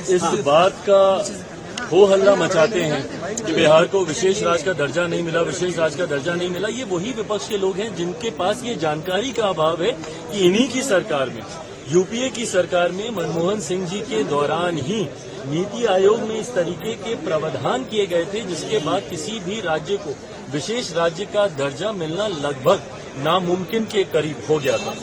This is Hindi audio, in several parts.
इस बात का हो हल्ला मचाते हैं कि बिहार को विशेष राज्य का दर्जा नहीं मिला, विशेष राज्य का दर्जा नहीं मिला। ये वही विपक्ष के लोग हैं जिनके पास ये जानकारी का अभाव है कि इन्हीं की सरकार में, यूपीए की सरकार में मनमोहन सिंह जी के दौरान ही नीति आयोग में इस तरीके के प्रावधान किए गए थे जिसके बाद किसी भी राज्य को विशेष राज्य का दर्जा मिलना लगभग नामुमकिन के करीब हो गया था।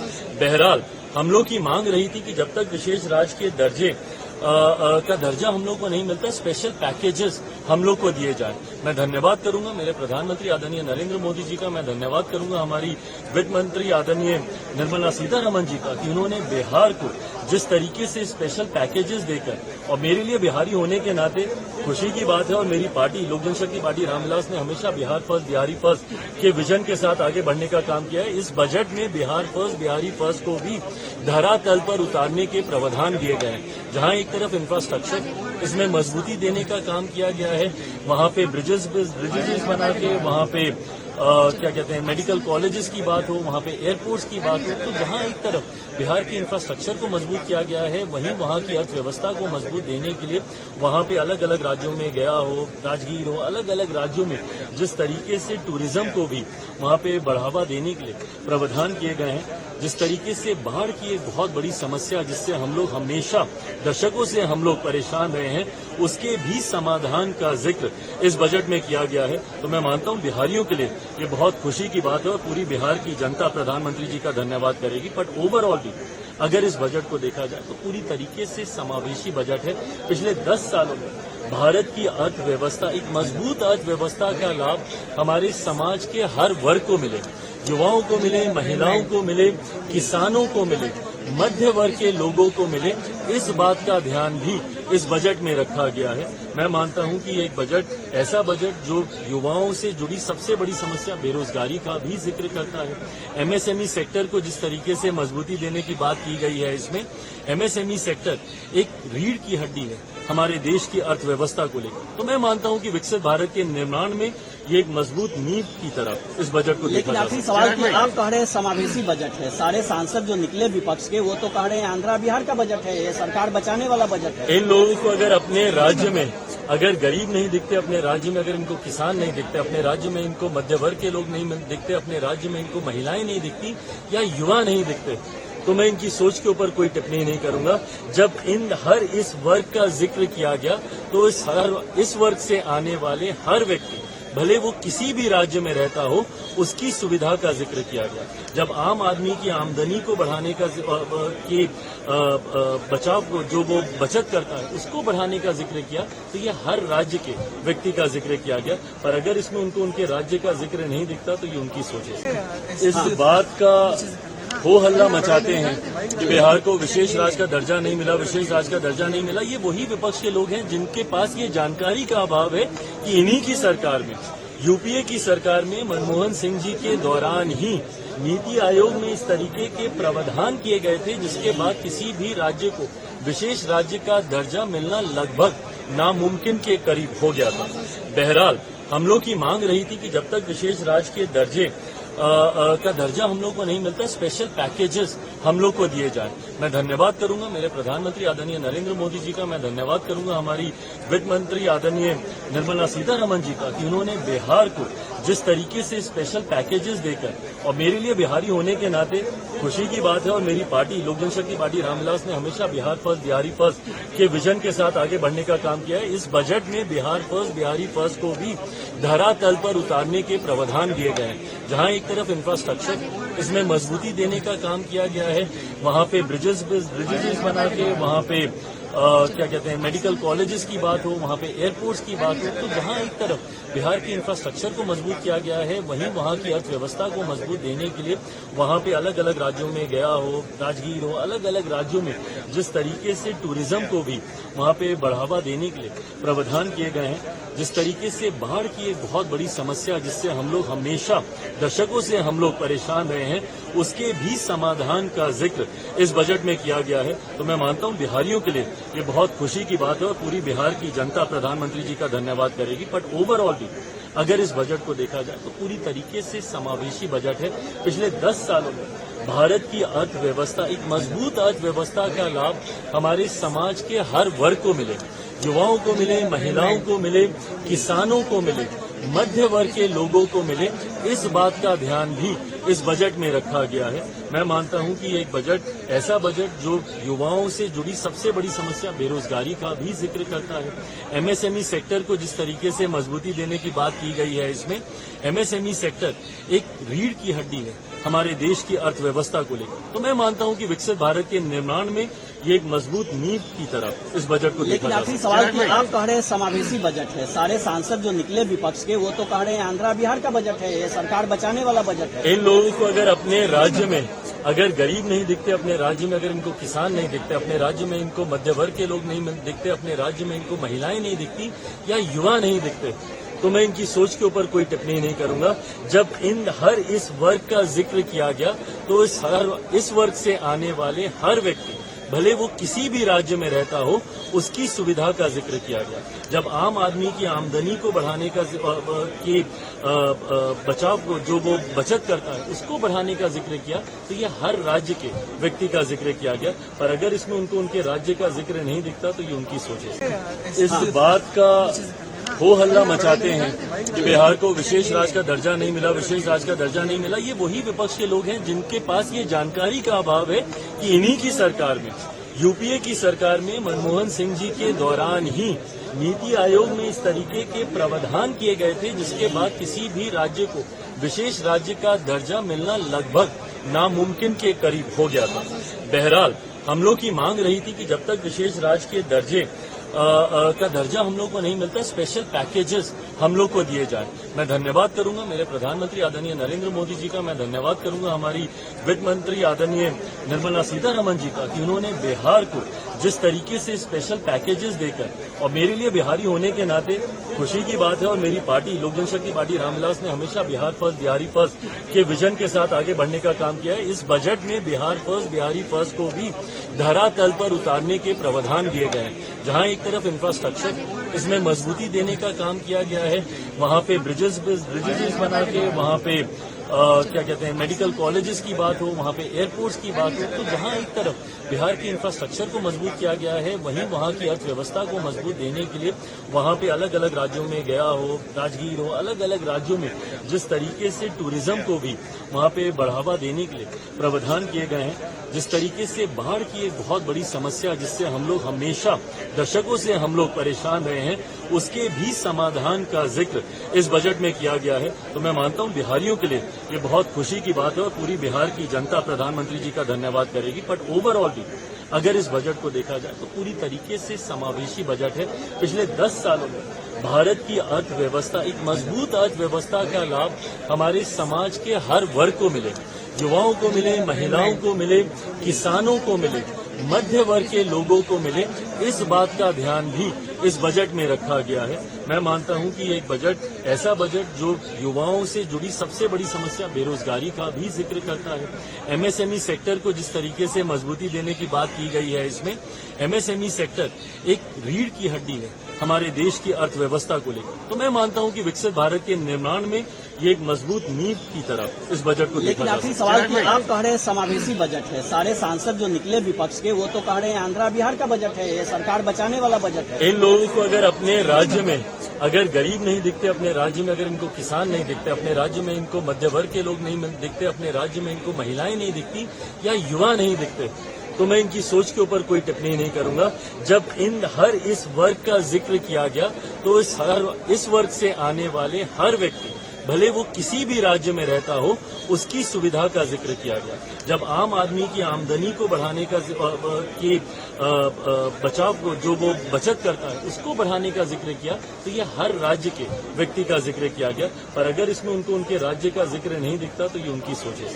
बहरहाल हम लोग की मांग रही थी कि जब तक विशेष राज्य के दर्जे का दर्जा हम लोग को नहीं मिलता, स्पेशल पैकेजेस हम लोग को दिए जाए। मैं धन्यवाद करूंगा मेरे प्रधानमंत्री आदरणीय नरेंद्र मोदी जी का, मैं धन्यवाद करूंगा हमारी वित्त मंत्री आदरणीय निर्मला सीतारमण जी का कि उन्होंने बिहार को जिस तरीके से स्पेशल पैकेजेस देकर, और मेरे लिए बिहारी होने के नाते खुशी की बात है, और मेरी पार्टी लोक जनशक्ति पार्टी रामविलास ने हमेशा बिहार फर्स्ट बिहारी फर्स्ट के विजन के साथ आगे बढ़ने का काम किया है। इस बजट में बिहार फर्स्ट बिहारी फर्स्ट को भी धरातल पर उतारने के प्रावधान दिए गए हैं। जहां एक तरफ इंफ्रास्ट्रक्चर इसमें मजबूती देने का काम किया गया है, वहां पे ब्रिजेस बना के, वहां पे क्या कहते हैं मेडिकल कॉलेजेस की बात हो, वहां पे एयरपोर्ट्स की बात हो, तो जहां एक तरफ बिहार के इंफ्रास्ट्रक्चर को मजबूत किया गया है, वहीं वहां की अर्थव्यवस्था को मजबूत देने के लिए वहां पे अलग अलग राज्यों में गया हो, राजगीर हो, अलग अलग राज्यों में जिस तरीके से टूरिज्म को भी वहां पे बढ़ावा देने के लिए प्रावधान किए गए हैं, जिस तरीके से बाढ़ की एक बहुत बड़ी समस्या जिससे हम लोग हमेशा दशकों से हम लोग परेशान रहे हैं, उसके भी समाधान का जिक्र इस बजट में किया गया है। तो मैं मानता हूं बिहारियों के लिए ये बहुत खुशी की बात है और पूरी बिहार की जनता प्रधानमंत्री जी का धन्यवाद करेगी। बट ओवरऑल भी अगर इस बजट को देखा जाए तो पूरी तरीके से समावेशी बजट है। पिछले 10 सालों में भारत की अर्थव्यवस्था, एक मजबूत अर्थव्यवस्था का लाभ हमारे समाज के हर वर्ग को मिले, युवाओं को मिले, महिलाओं को मिले, किसानों को मिले, मध्य वर्ग के लोगों को मिले, इस बात का ध्यान भी इस बजट में रखा गया है। मैं मानता हूं कि एक बजट, ऐसा बजट जो युवाओं से जुड़ी सबसे बड़ी समस्या बेरोजगारी का भी जिक्र करता है। एमएसएमई सेक्टर को जिस तरीके से मजबूती देने की बात की गई है, इसमें एमएसएमई सेक्टर एक रीढ़ की हड्डी है हमारे देश की अर्थव्यवस्था को लेकर। तो मैं मानता हूं कि विकसित भारत के निर्माण में ये एक मजबूत नींव की तरह इस बजट को देखा जा सकता है। आखिरी सवाल कि आप कह रहे हैं समावेशी बजट है, सारे सांसद जो निकले विपक्ष के वो तो कह रहे हैं आंध्रा बिहार का बजट है, ये सरकार बचाने वाला बजट है। इन लोगों को अगर अपने राज्य में अगर गरीब नहीं दिखते, अपने राज्य में अगर इनको किसान नहीं दिखते, अपने राज्य में इनको मध्य वर्ग के लोग नहीं दिखते, अपने राज्य में इनको महिलाएं नहीं दिखती या युवा नहीं दिखते, तो मैं इनकी सोच के ऊपर कोई टिप्पणी नहीं करूंगा। जब इस वर्ग का जिक्र किया गया तो इस वर्ग से आने वाले हर व्यक्ति, भले वो किसी भी राज्य में रहता हो, उसकी सुविधा का जिक्र किया गया। जब आम आदमी की आमदनी को बढ़ाने का बचाव को, जो वो बचत करता है, उसको बढ़ाने का जिक्र किया, तो ये हर राज्य के व्यक्ति का जिक्र किया गया। पर अगर इसमें उनको उनके राज्य का जिक्र नहीं दिखता तो ये उनकी सोच है। इस बात का हो हल्ला मचाते हैं कि बिहार को विशेष राज्य का दर्जा नहीं मिला, विशेष राज्य का दर्जा नहीं मिला। ये वही विपक्ष के लोग हैं जिनके पास ये जानकारी का अभाव है कि इन्हीं की सरकार में, यूपीए की सरकार में मनमोहन सिंह जी के दौरान ही नीति आयोग में इस तरीके के प्रावधान किए गए थे जिसके बाद किसी भी राज्य को विशेष राज्य का दर्जा मिलना लगभग नामुमकिन के करीब हो गया था। बहरहाल हम लोग की मांग रही थी कि जब तक विशेष राज्य के दर्जे का दर्जा हम लोग को नहीं मिलता, स्पेशल पैकेजेस हम लोग को दिए जाए। मैं धन्यवाद करूंगा मेरे प्रधानमंत्री आदरणीय नरेंद्र मोदी जी का, मैं धन्यवाद करूंगा हमारी वित्त मंत्री आदरणीय निर्मला सीतारमण जी का कि उन्होंने बिहार को जिस तरीके से स्पेशल पैकेजेस देकर, और मेरे लिए बिहारी होने के नाते खुशी की बात है, और मेरी पार्टी लोक जनशक्ति पार्टी रामविलास ने हमेशा बिहार फर्स्ट बिहारी फर्स्ट के विजन के साथ आगे बढ़ने का काम किया है। इस बजट में बिहार फर्स्ट बिहारी फर्स्ट को भी धरातल पर उतारने के प्रावधान दिए गए हैं। जहां एक तरफ इंफ्रास्ट्रक्चर इसमें मजबूती देने का काम किया गया है, वहां पे ब्रिजेस बना के, वहां पे क्या कहते हैं मेडिकल कॉलेजेस की बात हो, वहां पे एयरपोर्ट्स की बात हो, तो जहां एक तरफ बिहार के इंफ्रास्ट्रक्चर को मजबूत किया गया है, वहीं वहां की अर्थव्यवस्था को मजबूत देने के लिए वहां पे अलग अलग राज्यों में गया हो, राजगीर हो, अलग अलग राज्यों में जिस तरीके से टूरिज्म को भी वहां पे बढ़ावा देने के लिए प्रावधान किए गए हैं, जिस तरीके से बाढ़ की एक बहुत बड़ी समस्या जिससे हम लोग हमेशा दशकों से हम लोग परेशान रहे हैं, उसके भी समाधान का जिक्र इस बजट में किया गया है। तो मैं मानता हूं बिहारियों के लिए ये बहुत खुशी की बात है और पूरी बिहार की जनता प्रधानमंत्री जी का धन्यवाद करेगी। बट ओवरऑल भी अगर इस बजट को देखा जाए तो पूरी तरीके से समावेशी बजट है। पिछले 10 सालों में भारत की अर्थव्यवस्था, एक मजबूत अर्थव्यवस्था का लाभ हमारे समाज के हर वर्ग को मिले, युवाओं को मिले, महिलाओं को मिले, किसानों को मिले, मध्य वर्ग के लोगों को मिले, इस बात का ध्यान भी इस बजट में रखा गया है। मैं मानता हूं कि एक बजट, ऐसा बजट जो युवाओं से जुड़ी सबसे बड़ी समस्या बेरोजगारी का भी जिक्र करता है। एमएसएमई सेक्टर को जिस तरीके से मजबूती देने की बात की गई है, इसमें एमएसएमई सेक्टर एक रीढ़ की हड्डी है हमारे देश की अर्थव्यवस्था को लेकर। तो मैं मानता हूं कि विकसित भारत के निर्माण में ये एक मजबूत नींव की तरह इस बजट को देखा लेकिन जा आखिरी सकता है। सवाल कि आप कह रहे हैं समावेशी बजट है, सारे सांसद जो निकले विपक्ष के वो तो कह रहे हैं आंध्रा बिहार का बजट है, ये सरकार बचाने वाला बजट है। इन लोगों को अगर अपने राज्य में अगर गरीब नहीं दिखते, अपने राज्य में अगर इनको किसान नहीं दिखते, अपने राज्य में इनको मध्य वर्ग के लोग नहीं दिखते, अपने राज्य में इनको महिलाएं नहीं दिखती या युवा नहीं दिखते, तो मैं इनकी सोच के ऊपर कोई टिप्पणी नहीं करूंगा। जब हर इस वर्ग का जिक्र किया गया तो इस वर्ग से आने वाले हर व्यक्ति, भले वो किसी भी राज्य में रहता हो, उसकी सुविधा का जिक्र किया गया। जब आम आदमी की आमदनी को बढ़ाने का बचाव को, जो वो बचत करता है, उसको बढ़ाने का जिक्र किया, तो ये हर राज्य के व्यक्ति का जिक्र किया गया। पर अगर इसमें उनको उनके राज्य का जिक्र नहीं दिखता तो ये उनकी सोच है। इस बात का हो हल्ला मचाते हैं कि बिहार को विशेष राज्य का दर्जा नहीं मिला, विशेष राज्य का दर्जा नहीं मिला। ये वही विपक्ष के लोग हैं जिनके पास ये जानकारी का अभाव है कि इन्हीं की सरकार में, यूपीए की सरकार में, मनमोहन सिंह जी के दौरान ही नीति आयोग में इस तरीके के प्रावधान किए गए थे जिसके बाद किसी भी राज्य को विशेष राज्य का दर्जा मिलना लगभग नामुमकिन के करीब हो गया था। बहरहाल हम लोग की मांग रही थी कि जब तक विशेष राज्य के दर्जे का दर्जा हम लोग को नहीं मिलता, स्पेशल पैकेजेस हम लोग को दिए जाए। मैं धन्यवाद करूंगा मेरे प्रधानमंत्री आदरणीय नरेंद्र मोदी जी का, मैं धन्यवाद करूंगा हमारी वित्त मंत्री आदरणीय निर्मला सीतारमण जी का कि उन्होंने बिहार को जिस तरीके से स्पेशल पैकेजेस देकर, और मेरे लिए बिहारी होने के नाते खुशी की बात है, और मेरी पार्टी लोक जनशक्ति पार्टी रामविलास ने हमेशा बिहार फर्स्ट, बिहारी फर्स्ट के विजन के साथ आगे बढ़ने का काम किया है। इस बजट में बिहार फर्स्ट, बिहारी फर्स्ट को भी धरातल पर उतारने के प्रावधान दिए गए हैं। जहां एक तरफ इंफ्रास्ट्रक्चर इसमें मजबूती देने का काम किया गया है, वहां पे ब्रिजेस बना के, वहां पे क्या कहते हैं, मेडिकल कॉलेजेस की बात हो, वहां पे एयरपोर्ट्स की बात हो, तो जहां एक तरफ बिहार के इंफ्रास्ट्रक्चर को मजबूत किया गया है, वहीं वहां की अर्थव्यवस्था को मजबूत देने के लिए वहां पे अलग अलग राज्यों में गया हो, राजगीर हो, अलग अलग राज्यों में जिस तरीके से टूरिज्म को भी वहां पे बढ़ावा देने के लिए प्रावधान किए गए हैं, जिस तरीके से बाढ़ की एक बहुत बड़ी समस्या जिससे हम लोग हमेशा दशकों से हम लोग परेशान रहे हैं, उसके भी समाधान का जिक्र इस बजट में किया गया है। तो मैं मानता हूं बिहारियों के लिए ये बहुत खुशी की बात है और पूरी बिहार की जनता प्रधानमंत्री जी का धन्यवाद करेगी। बट ओवरऑल भी अगर इस बजट को देखा जाए तो पूरी तरीके से समावेशी बजट है। पिछले 10 सालों में भारत की अर्थव्यवस्था, एक मजबूत अर्थव्यवस्था का लाभ हमारे समाज के हर वर्ग को मिले, युवाओं को मिले, महिलाओं को मिले, किसानों को मिले, मध्य वर्ग के लोगों को मिले, इस बात का ध्यान भी इस बजट में रखा गया है। मैं मानता हूं कि एक बजट, ऐसा बजट जो युवाओं से जुड़ी सबसे बड़ी समस्या बेरोजगारी का भी जिक्र करता है। एमएसएमई सेक्टर को जिस तरीके से मजबूती देने की बात की गई है, इसमें एमएसएमई सेक्टर एक रीढ़ की हड्डी है हमारे देश की अर्थव्यवस्था को लेकर। तो मैं मानता हूं कि विकसित भारत के निर्माण में ये एक मजबूत नींव की तरह इस बजट को देखा लेकिन जा आखिरी सकता है। सवाल कि आप कह रहे हैं समावेशी बजट है, सारे सांसद जो निकले विपक्ष के वो तो कह रहे हैं आंध्रा बिहार का बजट है, ये सरकार बचाने वाला बजट है। इन लोगों को अगर अपने राज्य में अगर गरीब नहीं दिखते, अपने राज्य में अगर इनको किसान नहीं दिखते, अपने राज्य में इनको मध्य वर्ग के लोग नहीं दिखते, अपने राज्य में इनको महिलाएं नहीं दिखती या युवा नहीं दिखते, तो मैं इनकी सोच के ऊपर कोई टिप्पणी नहीं करूंगा। जब हर इस वर्ग का जिक्र किया गया तो इस वर्ग से आने वाले हर व्यक्ति, भले वो किसी भी राज्य में रहता हो, उसकी सुविधा का जिक्र किया गया। जब आम आदमी की आमदनी को बढ़ाने का बचाव को, जो वो बचत करता है, उसको बढ़ाने का जिक्र किया, तो ये हर राज्य के व्यक्ति का जिक्र किया गया। पर अगर इसमें उनको उनके राज्य का जिक्र नहीं दिखता तो ये उनकी सोच है।